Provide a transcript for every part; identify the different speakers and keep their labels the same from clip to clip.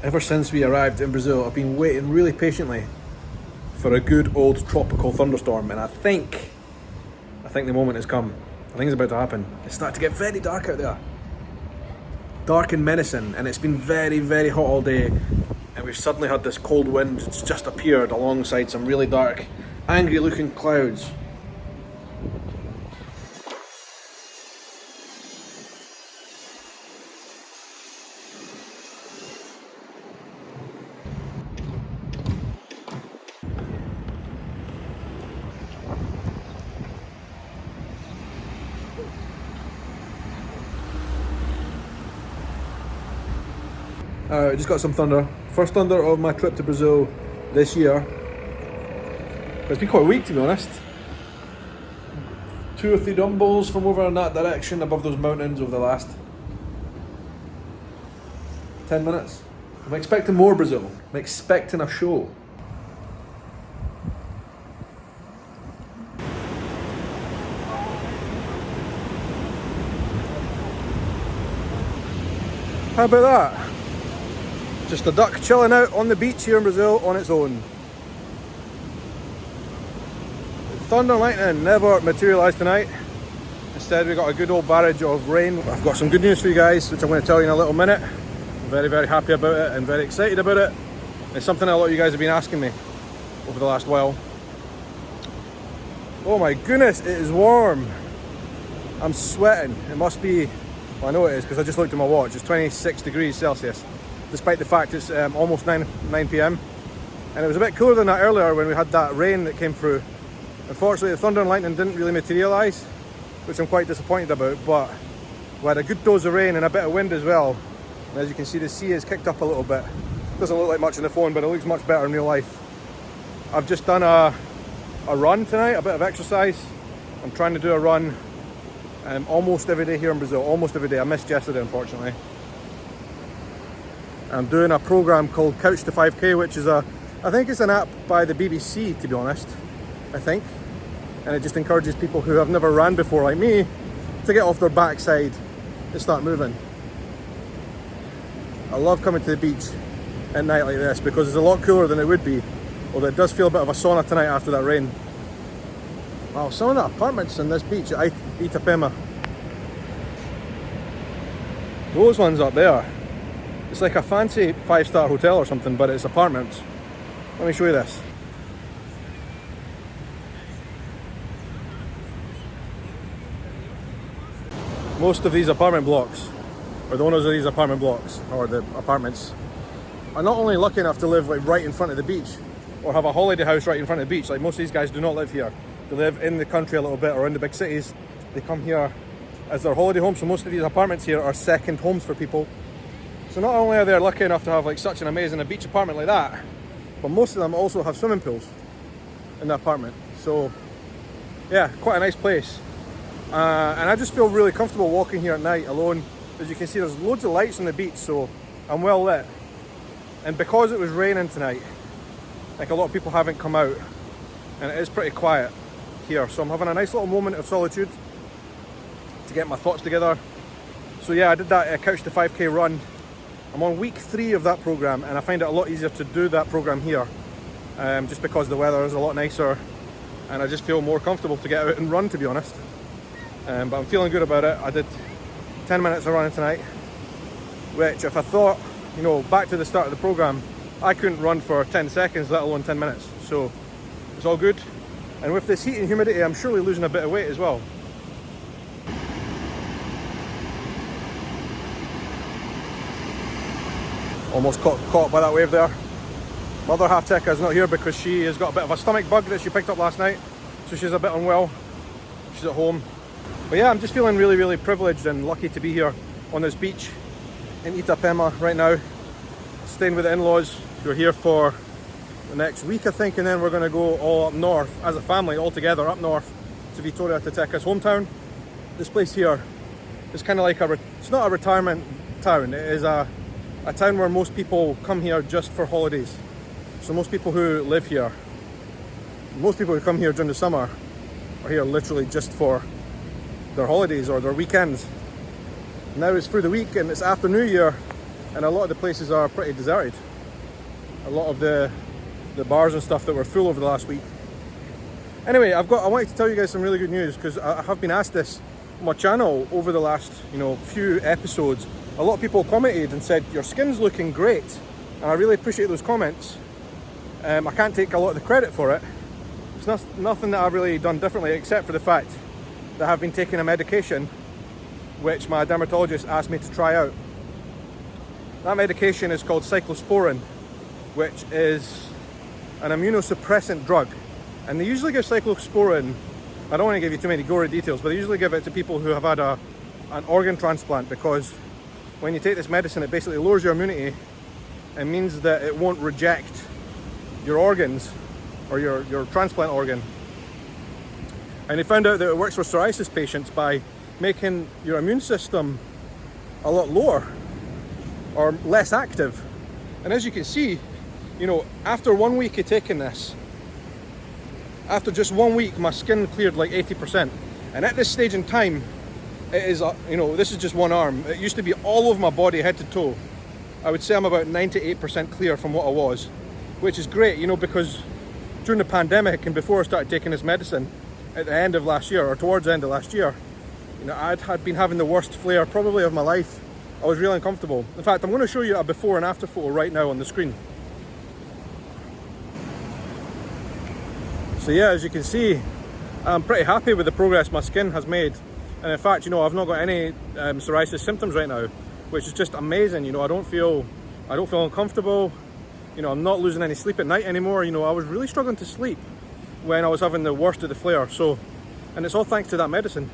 Speaker 1: Ever since we arrived in Brazil, I've been waiting really patiently for a good old tropical thunderstorm, and I think the moment has come. I think it's about to happen. It's starting to get very dark out there. Dark and menacing, and it's been very, very hot all day, and we've suddenly had this cold wind. It's just appeared alongside some really dark, angry looking clouds. Just got some thunder. First thunder of my trip to Brazil this year. But it's been quite weak, to be honest. 2 or 3 dumbbells from over in that direction above those mountains over the last 10 minutes. I'm expecting more Brazil. I'm expecting a show. How about that? Just a duck chilling out on the beach here in Brazil on its own. Thunder and lightning never materialised tonight. Instead we got a good old barrage of rain. I've got some good news for you guys, which I'm going to tell you in a little minute. I'm very, very happy about it and very excited about it. It's something a lot of you guys have been asking me over the last while. Oh my goodness, it is warm. I'm sweating. It must be, well, I know it is because I just looked at my watch. It's 26 degrees Celsius. Despite the fact it's almost 9 p.m. and it was a bit cooler than that earlier when we had that rain that came through. Unfortunately, the thunder and lightning didn't really materialise, which I'm quite disappointed about, but we had a good dose of rain and a bit of wind as well. And as you can see, the sea has kicked up a little bit. Doesn't look like much on the phone, but it looks much better in real life. I've just done a run tonight, a bit of exercise. I'm trying to do a run almost every day here in Brazil, almost every day. I missed yesterday, unfortunately. I'm doing a program called Couch to 5K, which is I think it's an app by the BBC, to be honest, I think. And it just encourages people who have never ran before, like me, to get off their backside and start moving. I love coming to the beach at night like this because it's a lot cooler than it would be, although it does feel a bit of a sauna tonight after that rain. Wow, some of the apartments on this beach at Itapema. Those ones up there. It's like a fancy 5-star hotel or something, but it's apartments. Let me show you this. Most of these apartment blocks, or the owners of these apartment blocks, or the apartments, are not only lucky enough to live like right in front of the beach, or have a holiday house right in front of the beach. Like most of these guys do not live here. They live in the country a little bit, or in the big cities. They come here as their holiday home, so most of these apartments here are second homes for people. So not only are they lucky enough to have like such an amazing beach apartment like that, but most of them also have swimming pools in the apartment. So yeah, quite a nice place. And I just feel really comfortable walking here at night alone. As you can see, there's loads of lights on the beach, so I'm well lit. And because it was raining tonight, like a lot of people haven't come out, and it is pretty quiet here. So I'm having a nice little moment of solitude to get my thoughts together. So yeah, I did that Couch to 5K run. I'm on week 3 of that program, and I find it a lot easier to do that program here, just because the weather is a lot nicer, and I just feel more comfortable to get out and run, to be honest. But I'm feeling good about it. I did 10 minutes of running tonight, which if I thought, you know, back to the start of the program, I couldn't run for 10 seconds, let alone 10 minutes. So it's all good. And with this heat and humidity, I'm surely losing a bit of weight as well. Almost caught by that wave there. My other half Teka is not here because she has got a bit of a stomach bug that she picked up last night, so she's a bit unwell. She's at home. But yeah, I'm just feeling really, really privileged and lucky to be here on this beach in Itapema right now, staying with the in-laws who are here for the next week, I think, and then we're going to go all up north as a family, all together up north to Vitória, to Teka's hometown. This place here is kind of like it's not a retirement town. It is a town where most people come here just for holidays. So most people who live here, most people who come here during the summer are here literally just for their holidays or their weekends. Now it's through the week and it's after New Year, and a lot of the places are pretty deserted. A lot of the bars and stuff that were full over the last week. Anyway, I wanted to tell you guys some really good news, because I have been asked this on my channel over the last few episodes. A lot of people commented and said your skin's looking great, and I really appreciate those comments. I can't take a lot of the credit for it. It's nothing that I've really done differently, except for the fact that I've been taking a medication which my dermatologist asked me to try out. That medication is called cyclosporin, which is an immunosuppressant drug. And they usually give cyclosporin, I don't want to give you too many gory details, but they usually give it to people who have had an organ transplant, because when you take this medicine, it basically lowers your immunity and means that it won't reject your organs or your transplant organ. And they found out that it works for psoriasis patients by making your immune system a lot lower or less active. And as you can see, after 1 week of taking this, after just 1 week, my skin cleared like 80%. And at this stage in time, it is, this is just one arm. It used to be all over my body, head to toe. I would say I'm about 98% clear from what I was, which is great, because during the pandemic and before I started taking this medicine at the end of last year, or towards the end of last year, I'd been having the worst flare probably of my life. I was really uncomfortable. In fact, I'm going to show you a before and after photo right now on the screen. So yeah, as you can see, I'm pretty happy with the progress my skin has made. And in fact, I've not got any psoriasis symptoms right now, which is just amazing. I don't feel uncomfortable. I'm not losing any sleep at night anymore. I was really struggling to sleep when I was having the worst of the flare. So, and it's all thanks to that medicine,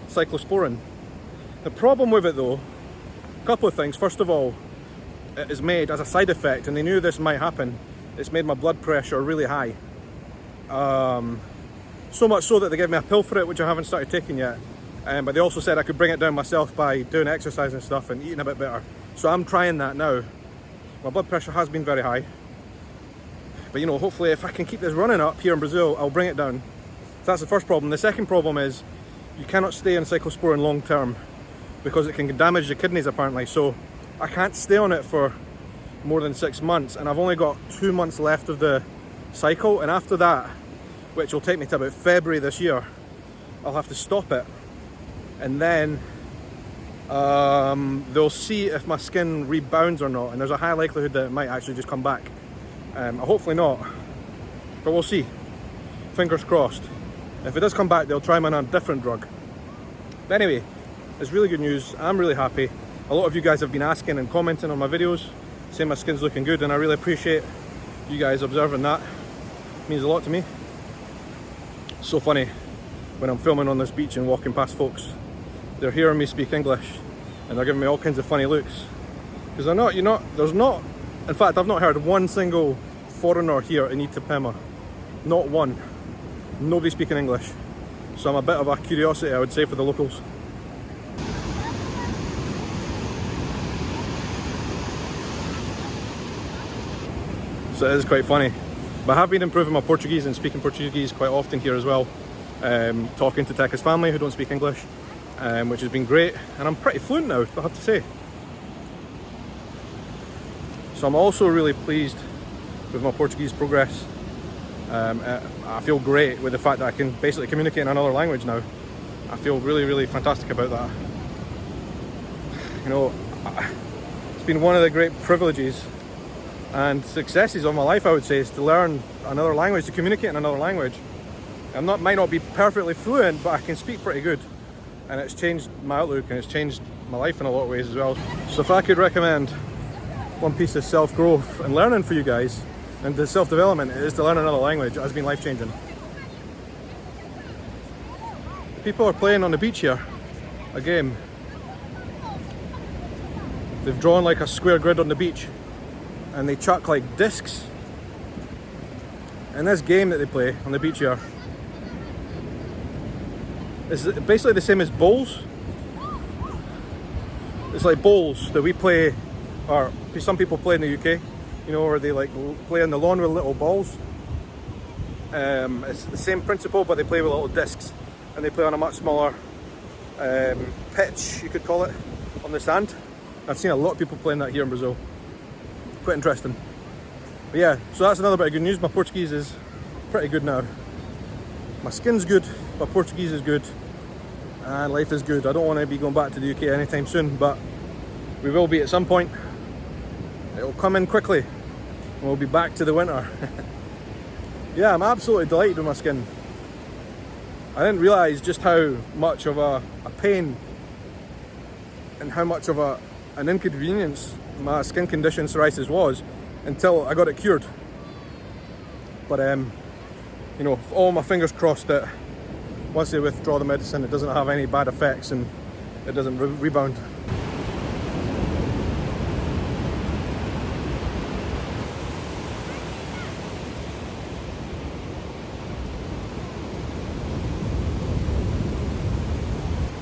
Speaker 1: cyclosporin. The problem with it though, a couple of things. First of all, it is made as a side effect, and they knew this might happen. It's made my blood pressure really high. So much so that they gave me a pill for it, which I haven't started taking yet. But they also said I could bring it down myself by doing exercise and stuff and eating a bit better. So I'm trying that now. My blood pressure has been very high. But hopefully if I can keep this running up here in Brazil, I'll bring it down. So that's the first problem. The second problem is you cannot stay on cyclosporin long term, because it can damage the kidneys apparently. So I can't stay on it for more than 6 months, and I've only got 2 months left of the cycle, and after that, which will take me to about February this year, I'll have to stop it, and then they'll see if my skin rebounds or not, and there's a high likelihood that it might actually just come back. Hopefully not, but we'll see. Fingers crossed. If it does come back, they'll try me on a different drug. But anyway, it's really good news. I'm really happy. A lot of you guys have been asking and commenting on my videos, saying my skin's looking good, and I really appreciate you guys observing that. It means a lot to me. It's so funny when I'm filming on this beach and walking past folks. They're hearing me speak English and they're giving me all kinds of funny looks. Because in fact, I've not heard one single foreigner here in Itapema. Not one. Nobody speaking English. So I'm a bit of a curiosity, I would say, for the locals. So it is quite funny. But I have been improving my Portuguese and speaking Portuguese quite often here as well. Talking to Teka's family who don't speak English, which has been great. And I'm pretty fluent now, I have to say. So I'm also really pleased with my Portuguese progress. I feel great with the fact that I can basically communicate in another language now. I feel really, really fantastic about that. It's been one of the great privileges and successes of my life, I would say, is to learn another language, to communicate in another language. Might not be perfectly fluent, but I can speak pretty good. And it's changed my outlook, and it's changed my life in a lot of ways as well. So if I could recommend one piece of self-growth and learning for you guys, and the self-development, it is to learn another language. It has been life-changing. People are playing on the beach here, a game. They've drawn like a square grid on the beach, and they chuck like discs. And this game that they play on the beach here is basically the same as bowls. It's like bowls that we play, or some people play in the UK, where they like play on the lawn with little balls. It's the same principle, but they play with little discs, and they play on a much smaller pitch, you could call it, on the sand. I've seen a lot of people playing that here in Brazil. Quite interesting. But yeah, so that's another bit of good news. My Portuguese is pretty good now. My skin's good, my Portuguese is good, and life is good. I don't want to be going back to the UK anytime soon, but we will be at some point. It'll come in quickly, and we'll be back to the winter. Yeah, I'm absolutely delighted with my skin. I didn't realise just how much of a pain and how much of an inconvenience my skin condition psoriasis was until I got it cured. But you know, all my fingers crossed that once they withdraw the medicine it doesn't have any bad effects and it doesn't rebound.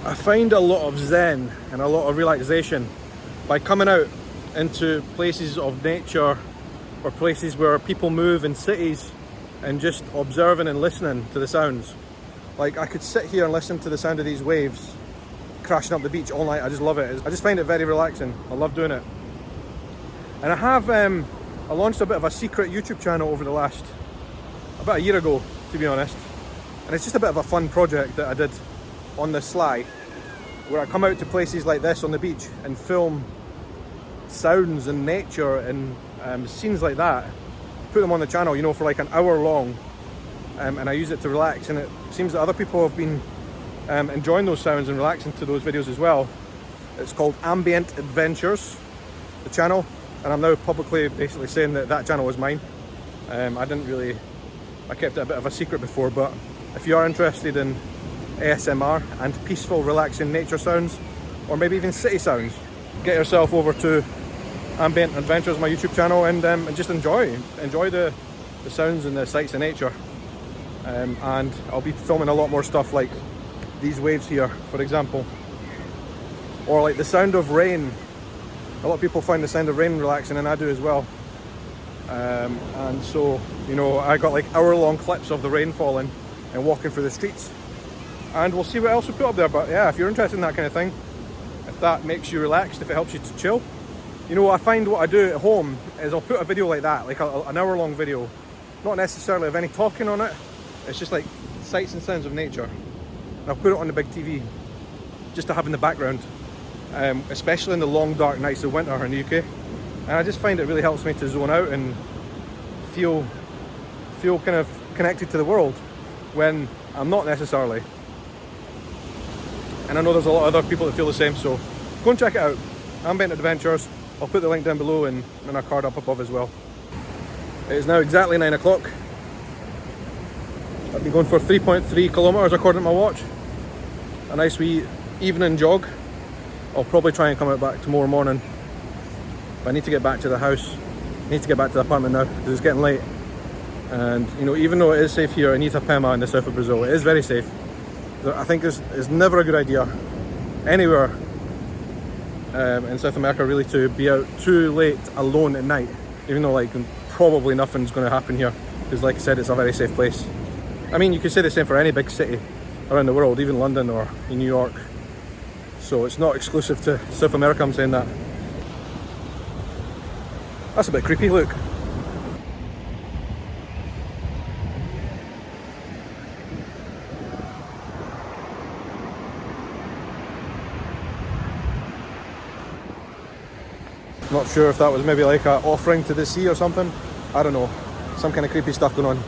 Speaker 1: I find a lot of zen and a lot of relaxation by coming out into places of nature or places where people move in cities and just observing and listening to the sounds. Like, I could sit here and listen to the sound of these waves crashing up the beach all night. I just love it. I just find it very relaxing. I love doing it. And I have I launched a bit of a secret YouTube channel over the last, about a year ago, to be honest. And it's just a bit of a fun project that I did on the sly, where I come out to places like this on the beach and film sounds and nature and scenes like that, put them on the channel, you know, for like an hour long, and I use it to relax, and it seems that other people have been enjoying those sounds and relaxing to those videos as well. It's called Ambient Adventures, the channel, and I'm now publicly basically saying that that channel is mine. I kept it a bit of a secret before, but if you are interested in ASMR and peaceful, relaxing nature sounds, or maybe even city sounds, get yourself over to Ambient Adventures, my YouTube channel, and just enjoy the sounds and the sights of nature. And I'll be filming a lot more stuff like these waves here, for example, or like the sound of rain. A lot of people find the sound of rain relaxing, and I do as well. And so, you know, I got like hour-long clips of the rain falling and walking through the streets. And we'll see what else we put up there. But yeah, if you're interested in that kind of thing, if that makes you relaxed, if it helps you to chill, you know, I find what I do at home is I'll put a video like that, like an hour-long video, not necessarily of any talking on it. It's just like sights and sounds of nature, and I'll put it on the big TV just to have in the background, especially in the long dark nights of winter in the UK. And I just find it really helps me to zone out and feel kind of connected to the world when I'm not necessarily. And I know there's a lot of other people that feel the same, so go and check it out. Ambient Adventures. I'll put the link down below and a card up above as well. It is now exactly 9 o'clock. I've been going for 3.3 kilometers according to my watch. A nice wee evening jog. I'll probably try and come out back tomorrow morning. But I need to get back to the house. I need to get back to the apartment now because it's getting late. And you know, even though it is safe here in Itapema in the south of Brazil, it is very safe. I think it's never a good idea anywhere in South America really to be out too late alone at night, even though like probably nothing's going to happen here because, like I said, it's a very safe place. I mean, you could say the same for any big city around the world, even London or in New York. So it's not exclusive to South America, I'm saying that. That's a bit creepy, look. Not sure if that was maybe like an offering to the sea or something. I don't know. Some kind of creepy stuff going on.